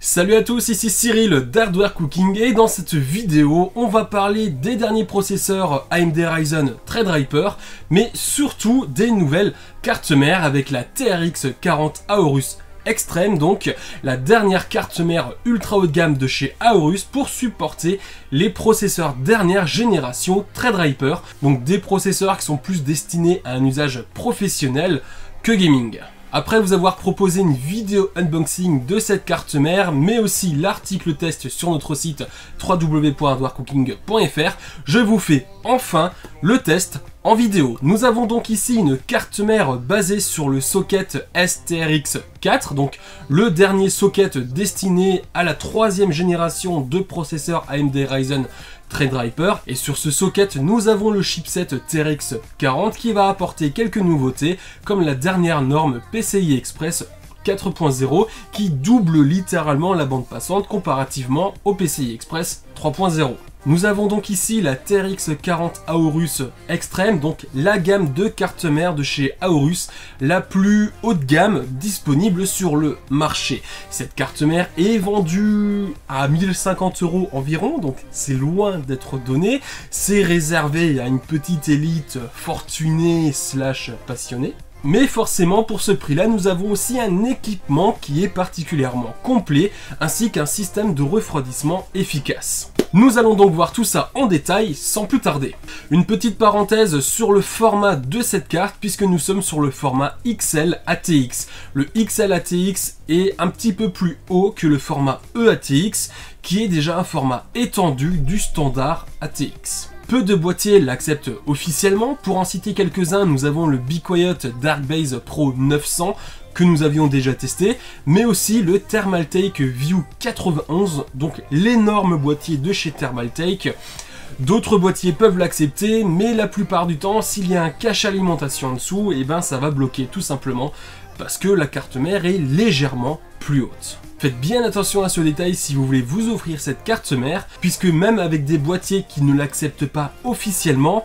Salut à tous, ici Cyril d'Hardware Cooking et dans cette vidéo, on va parler des derniers processeurs AMD Ryzen Threadripper, mais surtout des nouvelles cartes mères avec la TRX 40 Aorus Extreme, donc la dernière carte mère ultra haut de gamme de chez Aorus pour supporter les processeurs dernière génération Threadripper, donc des processeurs qui sont plus destinés à un usage professionnel que gaming. Après vous avoir proposé une vidéo unboxing de cette carte mère, mais aussi l'article test sur notre site www.hardwarecooking.fr, je vous fais enfin le test en vidéo. Nous avons donc ici une carte mère basée sur le socket STRX 4, donc le dernier socket destiné à la troisième génération de processeurs AMD Ryzen Threadripper, et sur ce socket nous avons le chipset TRX 40 qui va apporter quelques nouveautés comme la dernière norme PCI Express 4.0 qui double littéralement la bande passante comparativement au PCI Express 3.0. Nous avons donc ici la TRX 40 Aorus Extreme, donc la gamme de cartes mères de chez Aorus, la plus haut de gamme disponible sur le marché. Cette carte mère est vendue à 1050 € environ, donc c'est loin d'être donné. C'est réservé à une petite élite fortunée / passionnée. Mais forcément, pour ce prix-là, nous avons aussi un équipement qui est particulièrement complet, ainsi qu'un système de refroidissement efficace. Nous allons donc voir tout ça en détail sans plus tarder. Une petite parenthèse sur le format de cette carte, puisque nous sommes sur le format XL ATX. Le XL ATX est un petit peu plus haut que le format EATX, qui est déjà un format étendu du standard ATX. Peu de boîtiers l'acceptent officiellement. Pour en citer quelques-uns, nous avons le Be Quiet Darkbase Pro 900 que nous avions déjà testé, mais aussi le Thermaltake View 91, donc l'énorme boîtier de chez Thermaltake. D'autres boîtiers peuvent l'accepter, mais la plupart du temps, s'il y a un cache alimentation en dessous, et ben ça va bloquer tout simplement parce que la carte mère est légèrement plus haute. Faites bien attention à ce détail si vous voulez vous offrir cette carte mère, puisque même avec des boîtiers qui ne l'acceptent pas officiellement,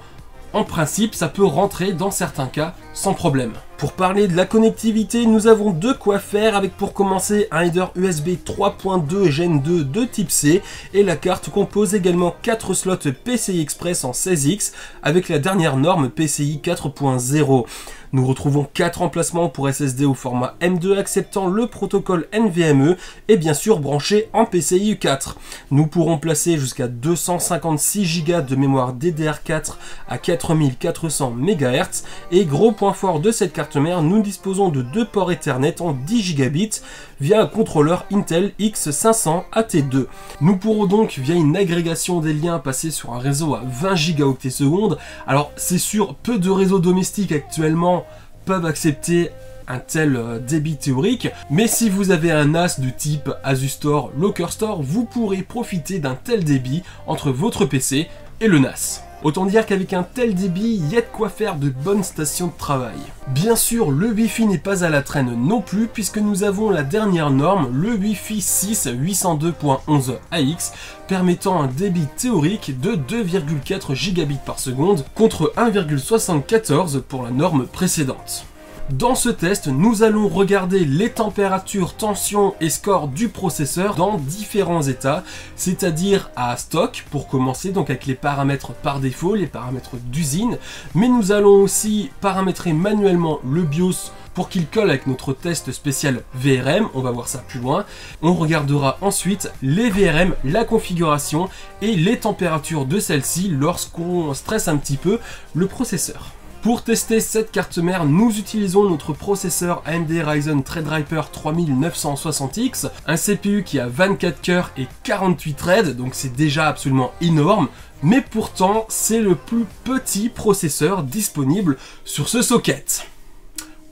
en principe ça peut rentrer dans certains cas sans problème. Pour parler de la connectivité, nous avons de quoi faire avec pour commencer un header USB 3.2 Gen 2 de type C, et la carte compose également 4 slots PCI Express en 16X avec la dernière norme PCI 4.0. Nous retrouvons 4 emplacements pour SSD au format M2 acceptant le protocole NVMe et bien sûr branché en PCIe 4. Nous pourrons placer jusqu'à 256 Go de mémoire DDR4 à 4400 MHz, et gros point fort de cette carte mère, nous disposons de 2 ports Ethernet en 10 gigabits via un contrôleur Intel X500 AT2. Nous pourrons donc via une agrégation des liens passer sur un réseau à 20 gigaoctets secondes. Alors c'est sûr, peu de réseaux domestiques actuellement peuvent accepter un tel débit théorique, mais si vous avez un NAS de type Asus Store, Locker Store, vous pourrez profiter d'un tel débit entre votre PC et le NAS. Autant dire qu'avec un tel débit, il y a de quoi faire de bonnes stations de travail. Bien sûr, le Wi-Fi n'est pas à la traîne non plus, puisque nous avons la dernière norme, le Wi-Fi 6 802.11 AX, permettant un débit théorique de 2,4 gigabits par seconde, contre 1,74 pour la norme précédente. Dans ce test, nous allons regarder les températures, tensions et scores du processeur dans différents états, c'est-à-dire à stock pour commencer, donc avec les paramètres par défaut, les paramètres d'usine, mais nous allons aussi paramétrer manuellement le BIOS pour qu'il colle avec notre test spécial VRM, on va voir ça plus loin. On regardera ensuite les VRM, la configuration et les températures de celle-ci lorsqu'on stresse un petit peu le processeur. Pour tester cette carte mère, nous utilisons notre processeur AMD Ryzen Threadripper 3960X, un CPU qui a 24 cœurs et 48 threads, donc c'est déjà absolument énorme, mais pourtant c'est le plus petit processeur disponible sur ce socket.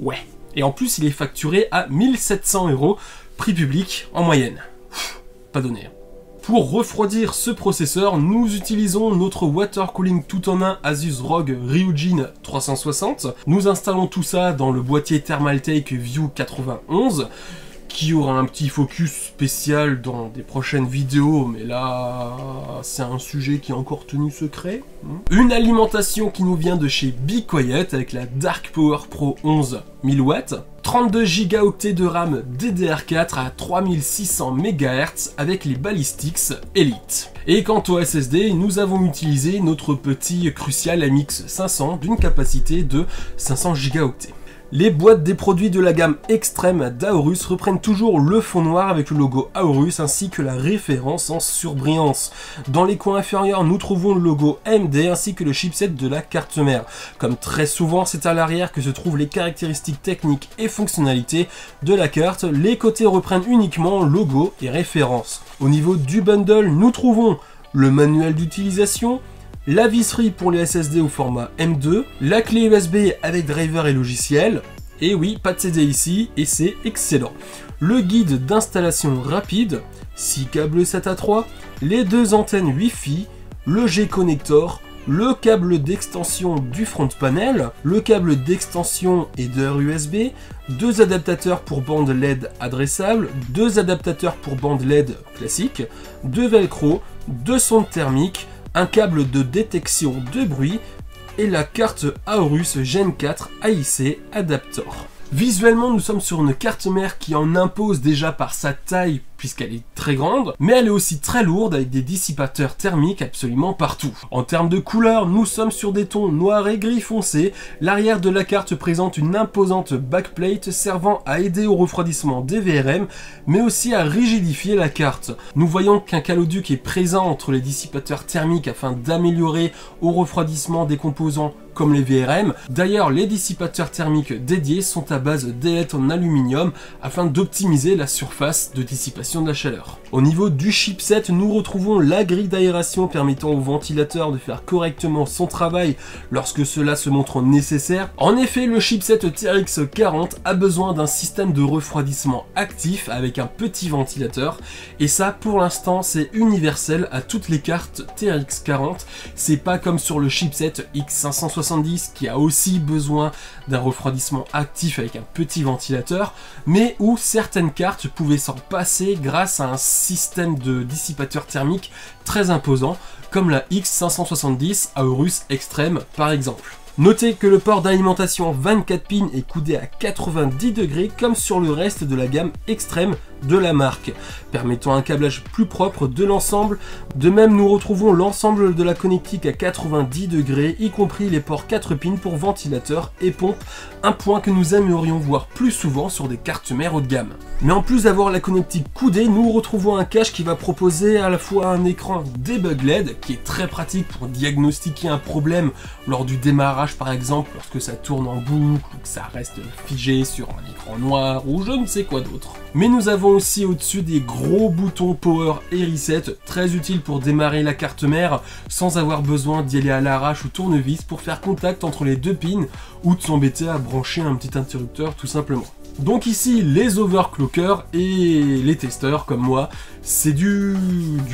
Ouais, et en plus il est facturé à 1700 €, prix public en moyenne. Pas donné. Pour refroidir ce processeur, nous utilisons notre water cooling tout en un Asus ROG Ryujin 360. Nous installons tout ça dans le boîtier Thermaltake View 91, qui aura un petit focus spécial dans des prochaines vidéos, mais là, c'est un sujet qui est encore tenu secret. Une alimentation qui nous vient de chez Be Quiet avec la Dark Power Pro 11 1000 watts. 32 Go de RAM DDR4 à 3600 MHz avec les Ballistics Elite. Et quant au SSD, nous avons utilisé notre petit Crucial MX 500 d'une capacité de 500 Go. Les boîtes des produits de la gamme extrême d'Aorus reprennent toujours le fond noir avec le logo Aorus ainsi que la référence en surbrillance. Dans les coins inférieurs, nous trouvons le logo AMD ainsi que le chipset de la carte mère. Comme très souvent, c'est à l'arrière que se trouvent les caractéristiques techniques et fonctionnalités de la carte. Les côtés reprennent uniquement logo et référence. Au niveau du bundle, nous trouvons le manuel d'utilisation, la visserie pour les SSD au format M2, la clé USB avec driver et logiciel, et oui, pas de CD ici, et c'est excellent. Le guide d'installation rapide, 6 câbles SATA 3, les 2 antennes Wi-Fi, le G-connector, le câble d'extension du front panel, le câble d'extension et d'heure USB, 2 adaptateurs pour bande LED adressable, 2 adaptateurs pour bande LED classique, 2 velcro, 2 sondes thermiques, un câble de détection de bruit et la carte Aorus Gen 4 AIC Adaptor. Visuellement, nous sommes sur une carte mère qui en impose déjà par sa taille puisqu'elle est très grande, mais elle est aussi très lourde avec des dissipateurs thermiques absolument partout. En termes de couleurs, nous sommes sur des tons noirs et gris foncé. L'arrière de la carte présente une imposante backplate servant à aider au refroidissement des VRM, mais aussi à rigidifier la carte. Nous voyons qu'un caloduc est présent entre les dissipateurs thermiques afin d'améliorer au refroidissement des composants comme les VRM. D'ailleurs, les dissipateurs thermiques dédiés sont à base d'ailettes en aluminium afin d'optimiser la surface de dissipation de la chaleur. Au niveau du chipset, nous retrouvons la grille d'aération permettant au ventilateur de faire correctement son travail lorsque cela se montre nécessaire. En effet, le chipset TRX 40 a besoin d'un système de refroidissement actif avec un petit ventilateur, et ça pour l'instant c'est universel à toutes les cartes TRX 40. C'est pas comme sur le chipset X570 qui a aussi besoin d'un refroidissement actif avec un petit ventilateur, mais où certaines cartes pouvaient s'en passer grâce à un système de dissipateur thermique très imposant, comme la X570 Aorus Extreme par exemple. Notez que le port d'alimentation 24 pins est coudé à 90 degrés comme sur le reste de la gamme extrême de la marque, permettant un câblage plus propre de l'ensemble. De même, nous retrouvons l'ensemble de la connectique à 90 degrés, y compris les ports 4 pins pour ventilateur et pompe, un point que nous aimerions voir plus souvent sur des cartes mères haut de gamme. Mais en plus d'avoir la connectique coudée, nous retrouvons un cache qui va proposer à la fois un écran debug LED, qui est très pratique pour diagnostiquer un problème lors du démarrage par exemple, lorsque ça tourne en boucle ou que ça reste figé sur un écran noir ou je ne sais quoi d'autre. Mais nous avons aussi au-dessus des gros boutons Power et Reset, très utiles pour démarrer la carte mère sans avoir besoin d'y aller à l'arrache ou tournevis pour faire contact entre les deux pins ou de s'embêter à brancher un petit interrupteur tout simplement. Donc ici, les overclockers et les testeurs comme moi, c'est du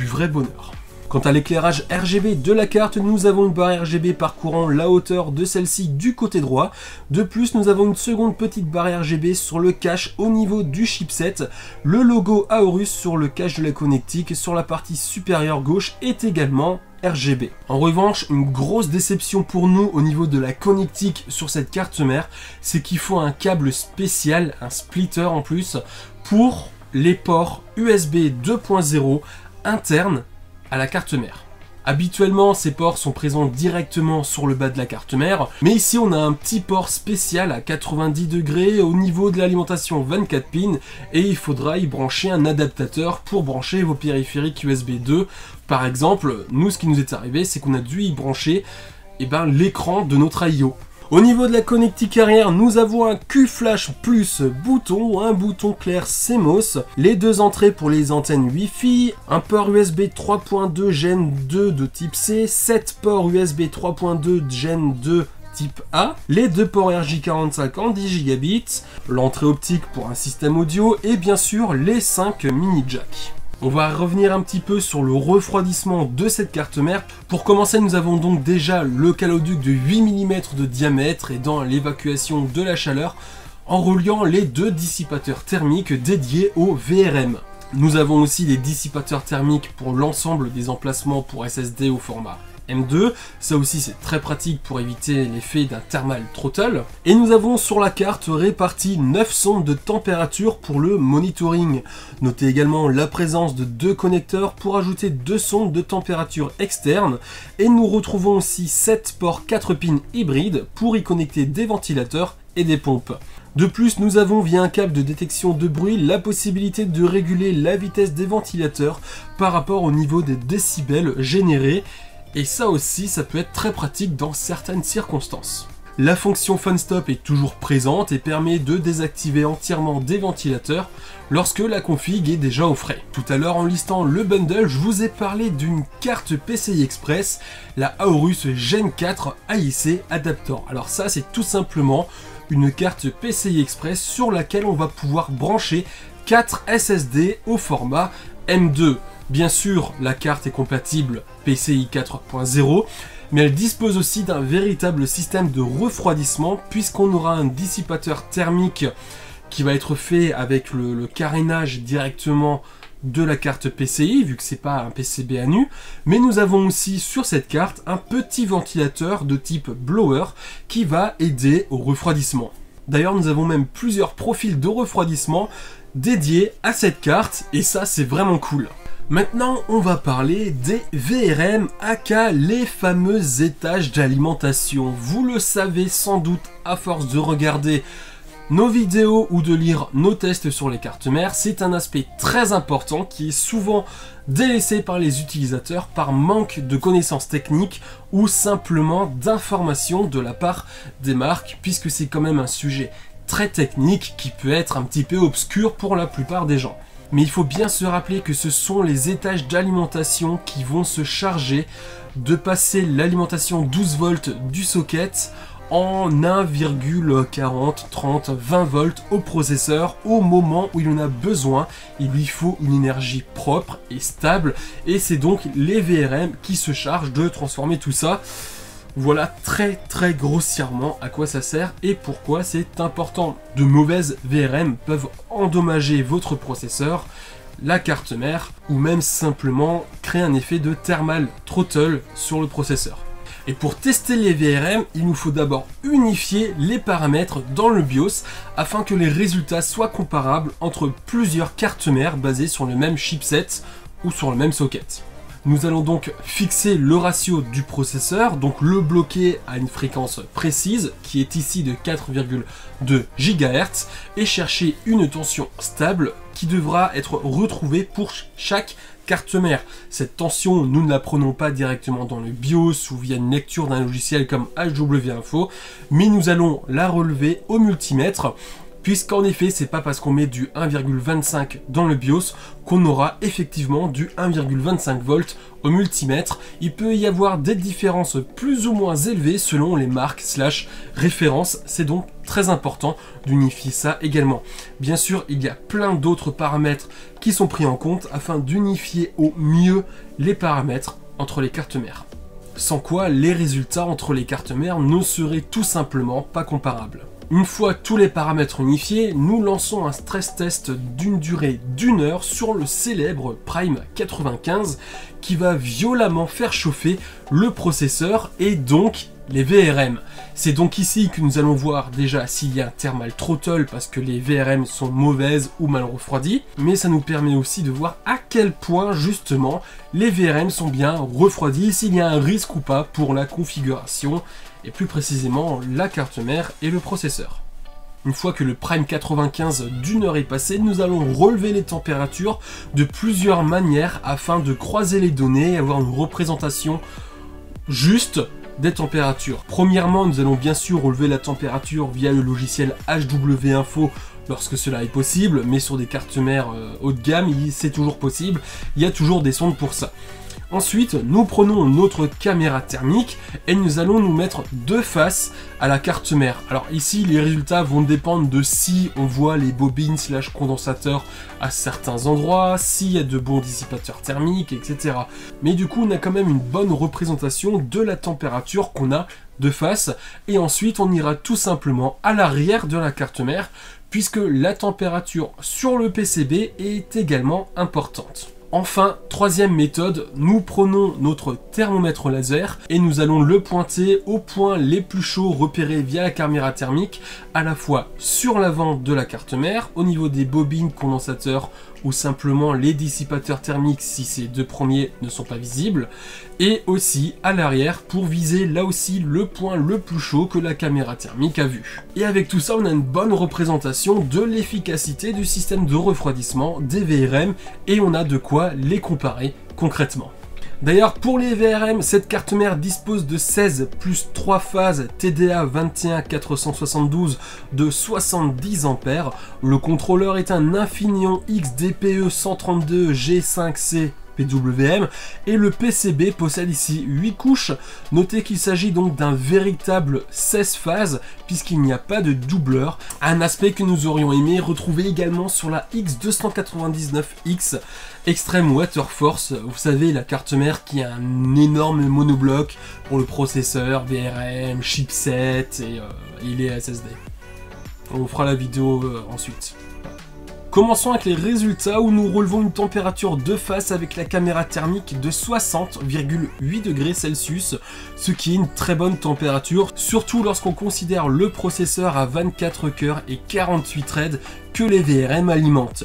vrai bonheur. Quant à l'éclairage RGB de la carte, nous avons une barre RGB parcourant la hauteur de celle-ci du côté droit. De plus, nous avons une seconde petite barre RGB sur le cache au niveau du chipset. Le logo Aorus sur le cache de la connectique sur la partie supérieure gauche est également RGB. En revanche, une grosse déception pour nous au niveau de la connectique sur cette carte mère, c'est qu'il faut un câble spécial, un splitter en plus, pour les ports USB 2.0 internes à la carte mère. Habituellement, ces ports sont présents directement sur le bas de la carte mère, mais ici on a un petit port spécial à 90 degrés au niveau de l'alimentation 24 pins et il faudra y brancher un adaptateur pour brancher vos périphériques USB 2. Par exemple, nous ce qui nous est arrivé, c'est qu'on a dû y brancher l'écran de notre I/O. Au niveau de la connectique arrière, nous avons un Q-Flash Plus bouton, un bouton clair CMOS, les deux entrées pour les antennes Wi-Fi, un port USB 3.2 Gen 2 de type C, 7 ports USB 3.2 Gen 2 type A, les deux ports RJ45 en 10 gigabits, l'entrée optique pour un système audio et bien sûr les 5 mini jack. On va revenir un petit peu sur le refroidissement de cette carte mère. Pour commencer, nous avons donc déjà le caloduc de 8 mm de diamètre et dans l'évacuation de la chaleur en reliant les deux dissipateurs thermiques dédiés au VRM. Nous avons aussi des dissipateurs thermiques pour l'ensemble des emplacements pour SSD au format M2, ça aussi c'est très pratique pour éviter l'effet d'un thermal throttle. Et nous avons sur la carte réparti 9 sondes de température pour le monitoring. Notez également la présence de 2 connecteurs pour ajouter 2 sondes de température externes. Et nous retrouvons aussi 7 ports 4 pins hybrides pour y connecter des ventilateurs et des pompes. De plus, nous avons via un câble de détection de bruit la possibilité de réguler la vitesse des ventilateurs par rapport au niveau des décibels générés, et ça aussi ça peut être très pratique dans certaines circonstances. La fonction Fun Stop est toujours présente et permet de désactiver entièrement des ventilateurs lorsque la config est déjà au frais. Tout à l'heure en listant le bundle, je vous ai parlé d'une carte PCI Express, la Aorus Gen 4 AIC Adaptor. Alors ça c'est tout simplement une carte PCI Express sur laquelle on va pouvoir brancher 4 SSD au format M2. Bien sûr, la carte est compatible PCI 4.0, mais elle dispose aussi d'un véritable système de refroidissement puisqu'on aura un dissipateur thermique qui va être fait avec le carénage directement de la carte PCI, vu que c'est pas un PCB à nu, mais nous avons aussi sur cette carte un petit ventilateur de type blower qui va aider au refroidissement. D'ailleurs, nous avons même plusieurs profils de refroidissement dédiés à cette carte, et ça c'est vraiment cool. Maintenant, on va parler des VRM, aka les fameux étages d'alimentation. Vous le savez sans doute à force de regarder nos vidéos ou de lire nos tests sur les cartes mères, c'est un aspect très important qui est souvent délaissé par les utilisateurs par manque de connaissances techniques ou simplement d'informations de la part des marques, puisque c'est quand même un sujet très technique qui peut être un petit peu obscur pour la plupart des gens. Mais il faut bien se rappeler que ce sont les étages d'alimentation qui vont se charger de passer l'alimentation 12 volts du socket en 1,40, 30, 20 volts au processeur au moment où il en a besoin. Il lui faut une énergie propre et stable, et c'est donc les VRM qui se chargent de transformer tout ça. Voilà très grossièrement à quoi ça sert et pourquoi c'est important. De mauvaises VRM peuvent endommager votre processeur, la carte mère, ou même simplement créer un effet de thermal throttle sur le processeur. Et pour tester les VRM, il nous faut d'abord unifier les paramètres dans le BIOS afin que les résultats soient comparables entre plusieurs cartes mères basées sur le même chipset ou sur le même socket. Nous allons donc fixer le ratio du processeur, donc le bloquer à une fréquence précise qui est ici de 4,2 GHz et chercher une tension stable qui devra être retrouvée pour chaque carte mère. Cette tension, nous ne la prenons pas directement dans le BIOS ou via une lecture d'un logiciel comme HWInfo, mais nous allons la relever au multimètre, puisqu'en effet, c'est pas parce qu'on met du 1,25 dans le BIOS qu'on aura effectivement du 1,25 volts au multimètre. Il peut y avoir des différences plus ou moins élevées selon les marques / références, c'est donc très important d'unifier ça également. Bien sûr, il y a plein d'autres paramètres qui sont pris en compte afin d'unifier au mieux les paramètres entre les cartes mères. Sans quoi, les résultats entre les cartes mères ne seraient tout simplement pas comparables. Une fois tous les paramètres unifiés, nous lançons un stress test d'une durée d'1 heure sur le célèbre Prime 95 qui va violemment faire chauffer le processeur et donc les VRM. C'est donc ici que nous allons voir déjà s'il y a un thermal throttle parce que les VRM sont mauvaises ou mal refroidies, mais ça nous permet aussi de voir à quel point justement les VRM sont bien refroidis, s'il y a un risque ou pas pour la configuration et plus précisément la carte mère et le processeur. Une fois que le Prime 95 d'1 heure est passé, nous allons relever les températures de plusieurs manières afin de croiser les données et avoir une représentation juste des températures. Premièrement, nous allons bien sûr relever la température via le logiciel HWInfo lorsque cela est possible, mais sur des cartes mères haut de gamme, c'est toujours possible, il y a toujours des sondes pour ça. Ensuite, nous prenons notre caméra thermique et nous allons nous mettre de face à la carte mère. Alors ici, les résultats vont dépendre de si on voit les bobines / condensateurs à certains endroits, s'il y a de bons dissipateurs thermiques, etc. Mais du coup, on a quand même une bonne représentation de la température qu'on a de face. Et ensuite, on ira tout simplement à l'arrière de la carte mère, puisque la température sur le PCB est également importante. Enfin, troisième méthode, nous prenons notre thermomètre laser et nous allons le pointer aux points les plus chauds repérés via la caméra thermique, à la fois sur l'avant de la carte mère, au niveau des bobines, condensateurs ou simplement les dissipateurs thermiques si ces deux premiers ne sont pas visibles, et aussi à l'arrière pour viser là aussi le point le plus chaud que la caméra thermique a vu. Et avec tout ça, on a une bonne représentation de l'efficacité du système de refroidissement des VRM et on a de quoi les comparer concrètement. D'ailleurs, pour les VRM, cette carte mère dispose de 16 plus 3 phases TDA 21472 de 70 A. Le contrôleur est un Infineon XDPE 132 G5C PWM et le PCB possède ici 8 couches. Notez qu'il s'agit donc d'un véritable 16 phases puisqu'il n'y a pas de doubleur, un aspect que nous aurions aimé retrouver également sur la X299X Extreme Water Force, vous savez la carte mère qui a un énorme monobloc pour le processeur, VRM, chipset et les SSD. On fera la vidéo ensuite. Commençons avec les résultats où nous relevons une température de face avec la caméra thermique de 60,8 degrés Celsius, ce qui est une très bonne température, surtout lorsqu'on considère le processeur à 24 cœurs et 48 threads que les VRM alimentent.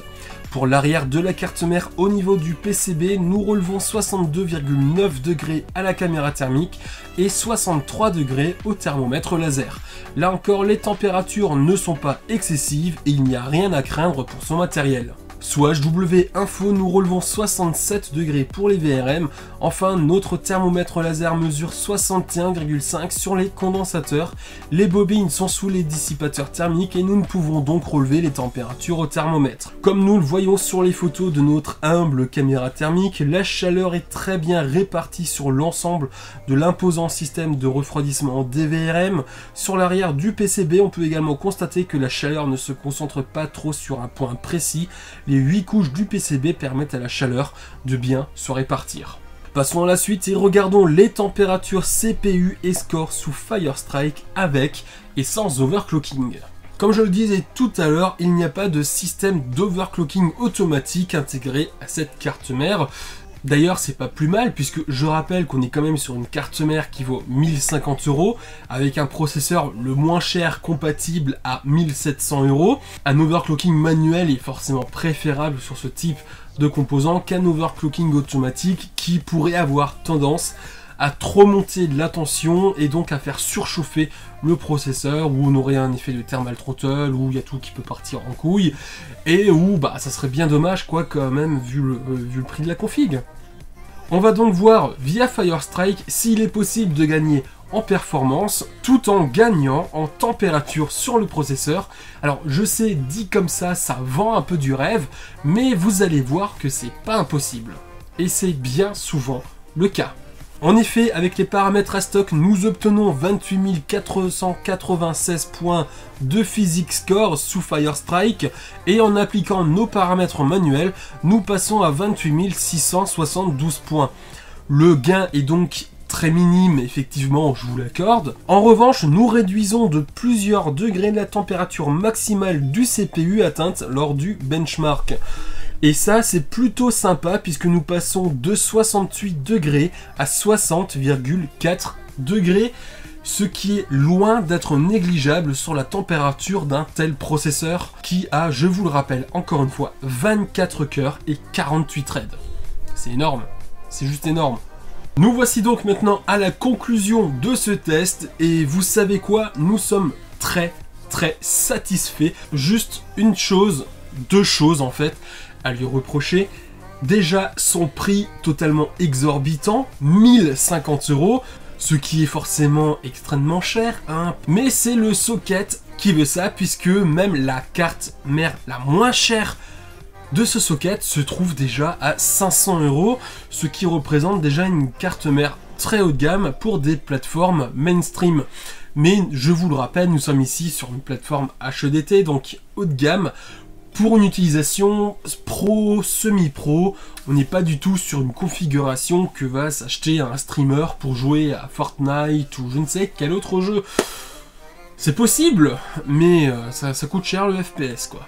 Pour l'arrière de la carte mère au niveau du PCB, nous relevons 62,9 degrés à la caméra thermique et 63 degrés au thermomètre laser. Là encore, les températures ne sont pas excessives et il n'y a rien à craindre pour son matériel. Sous HW Info, nous relevons 67 degrés pour les VRM. Enfin, notre thermomètre laser mesure 61,5 sur les condensateurs. Les bobines sont sous les dissipateurs thermiques et nous ne pouvons donc relever les températures au thermomètre. Comme nous le voyons sur les photos de notre humble caméra thermique, la chaleur est très bien répartie sur l'ensemble de l'imposant système de refroidissement des VRM. Sur l'arrière du PCB, on peut également constater que la chaleur ne se concentre pas trop sur un point précis. Les 8 couches du PCB permettent à la chaleur de bien se répartir. Passons à la suite et regardons les températures CPU et score sous Firestrike avec et sans overclocking. Comme je le disais tout à l'heure, il n'y a pas de système d'overclocking automatique intégré à cette carte mère. D'ailleurs, c'est pas plus mal puisque je rappelle qu'on est quand même sur une carte mère qui vaut 1050 € avec un processeur le moins cher compatible à 1700 €. Un overclocking manuel est forcément préférable sur ce type de composant qu'un overclocking automatique qui pourrait avoir tendance à trop monter la tension et donc à faire surchauffer le processeur où on aurait un effet de thermal throttle où il y a tout qui peut partir en couille et où ça serait bien dommage quoi quand même vu le prix de la config. On va donc voir via Firestrike s'il est possible de gagner en performance tout en gagnant en température sur le processeur. Alors je sais, dit comme ça vend un peu du rêve, mais vous allez voir que c'est pas impossible. Et c'est bien souvent le cas. En effet, avec les paramètres à stock, nous obtenons 28 496 points de physics score sous Firestrike et en appliquant nos paramètres manuels, nous passons à 28 672 points. Le gain est donc très minime, effectivement, je vous l'accorde. En revanche, nous réduisons de plusieurs degrés la température maximale du CPU atteinte lors du benchmark. Et ça, c'est plutôt sympa puisque nous passons de 68 degrés à 60,4 degrés, ce qui est loin d'être négligeable sur la température d'un tel processeur qui a, je vous le rappelle encore une fois, 24 cœurs et 48 threads. C'est énorme, c'est juste énorme. Nous voici donc maintenant à la conclusion de ce test et vous savez quoi, nous sommes très satisfaits. Juste une chose, deux choses en fait, à lui reprocher. Déjà son prix totalement exorbitant, 1050 €, ce qui est forcément extrêmement cher, hein. Mais c'est le socket qui veut ça, puisque même la carte mère la moins chère de ce socket se trouve déjà à 500 €, ce qui représente déjà une carte mère très haut de gamme pour des plateformes mainstream. Mais je vous le rappelle, nous sommes ici sur une plateforme HEDT, donc haut de gamme, pour une utilisation pro, semi-pro. On n'est pas du tout sur une configuration que va s'acheter un streamer pour jouer à Fortnite ou je ne sais quel autre jeu. C'est possible, mais ça coûte cher le FPS quoi.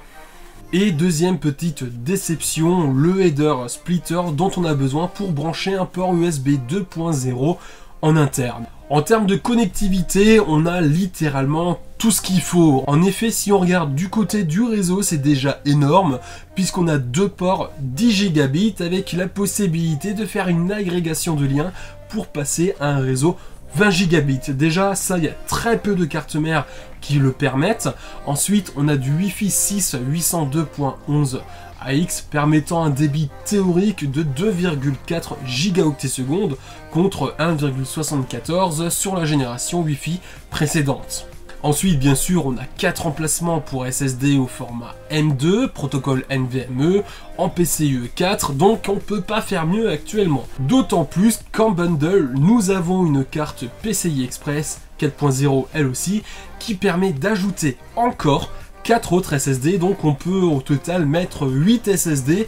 Et deuxième petite déception, le header splitter dont on a besoin pour brancher un port USB 2.0 en interne. En termes de connectivité, on a littéralement tout ce qu'il faut. En effet, si on regarde du côté du réseau, c'est déjà énorme, puisqu'on a 2 ports 10 gigabits avec la possibilité de faire une agrégation de liens pour passer à un réseau 20 gigabits. Déjà, ça, il y a très peu de cartes mères qui le permettent. Ensuite, on a du Wi-Fi 6 802.11 AX permettant un débit théorique de 2,4 gigaoctets secondes contre 1,74 sur la génération Wi-Fi précédente. Ensuite, bien sûr, on a 4 emplacements pour SSD au format M2, protocole NVMe, en PCIe 4, donc on peut pas faire mieux actuellement. D'autant plus qu'en bundle, nous avons une carte PCI Express 4.0 elle aussi, qui permet d'ajouter encore 4 autres SSD, donc on peut au total mettre 8 SSD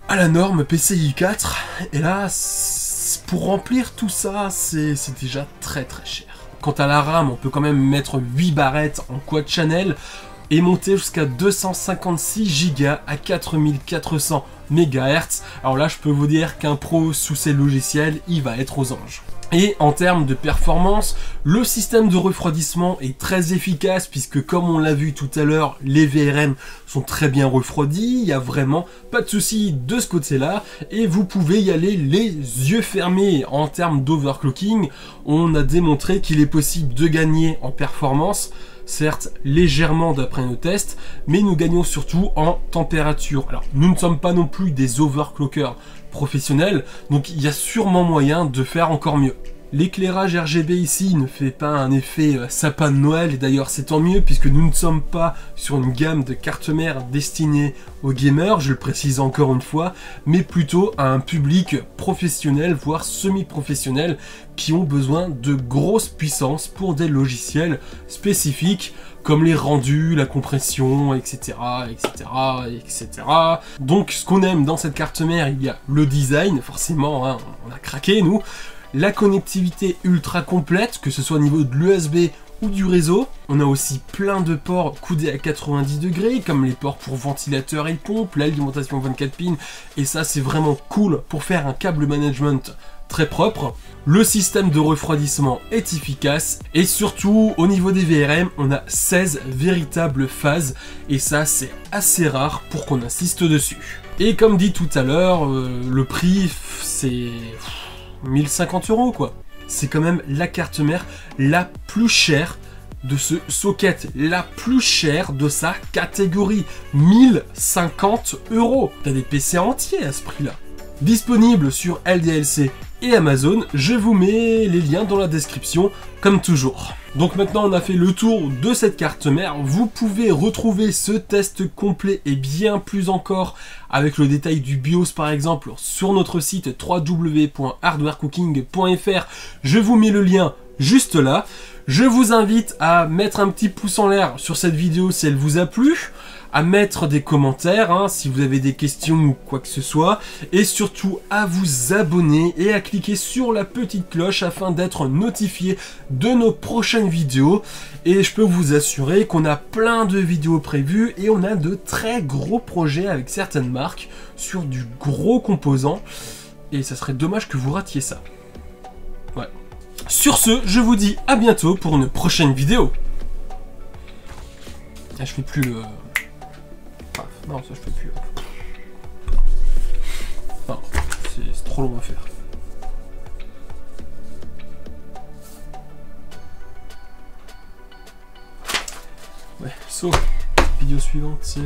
à la norme PCI 4, et là, pour remplir tout ça, c'est déjà très cher. Quant à la RAM, on peut quand même mettre 8 barrettes en quad channel et monter jusqu'à 256 Go à 4400 MHz. Alors là, je peux vous dire qu'un pro sous ces logiciels, il va être aux anges. Et en termes de performance, le système de refroidissement est très efficace puisque comme on l'a vu tout à l'heure, les VRM sont très bien refroidis, il n'y a vraiment pas de souci de ce côté-là et vous pouvez y aller les yeux fermés. En termes d'overclocking, on a démontré qu'il est possible de gagner en performance, certes légèrement d'après nos tests, mais nous gagnons surtout en température. Alors nous ne sommes pas non plus des overclockers professionnels, donc il y a sûrement moyen de faire encore mieux. L'éclairage RGB ici ne fait pas un effet sapin de Noël, et d'ailleurs c'est tant mieux puisque nous ne sommes pas sur une gamme de cartes mères destinées aux gamers, je le précise encore une fois, mais plutôt à un public professionnel, voire semi-professionnel, qui ont besoin de grosses puissances pour des logiciels spécifiques, comme les rendus, la compression, etc. Donc ce qu'on aime dans cette carte mère, il y a le design, forcément, hein, on a craqué nous, la connectivité ultra complète, que ce soit au niveau de l'USB ou du réseau. On a aussi plein de ports coudés à 90 degrés, comme les ports pour ventilateur et pompe, l'alimentation 24 pins, et ça c'est vraiment cool pour faire un câble management très propre. Le système de refroidissement est efficace, et surtout au niveau des VRM, on a 16 véritables phases, et ça c'est assez rare pour qu'on insiste dessus. Et comme dit tout à l'heure, le prix c'est 1050 € quoi. C'est quand même la carte mère la plus chère de ce socket, la plus chère de sa catégorie. 1050 €. T'as des PC entiers à ce prix-là. Disponible sur LDLC et Amazon, je vous mets les liens dans la description, comme toujours. Donc maintenant on a fait le tour de cette carte mère, vous pouvez retrouver ce test complet et bien plus encore avec le détail du BIOS par exemple sur notre site www.hardwarecooking.fr, je vous mets le lien juste là. Je vous invite à mettre un petit pouce en l'air sur cette vidéo si elle vous a plu, à mettre des commentaires hein, si vous avez des questions ou quoi que ce soit, et surtout à vous abonner et à cliquer sur la petite cloche afin d'être notifié de nos prochaines vidéos. Et je peux vous assurer qu'on a plein de vidéos prévues et on a de très gros projets avec certaines marques sur du gros composant, et ça serait dommage que vous ratiez ça. Ouais. Sur ce, je vous dis à bientôt pour une prochaine vidéo. Ah, je fais plus le... Non, ça je fais plus. Non, c'est trop long à faire. Ouais, sauf vidéo suivante, c'est...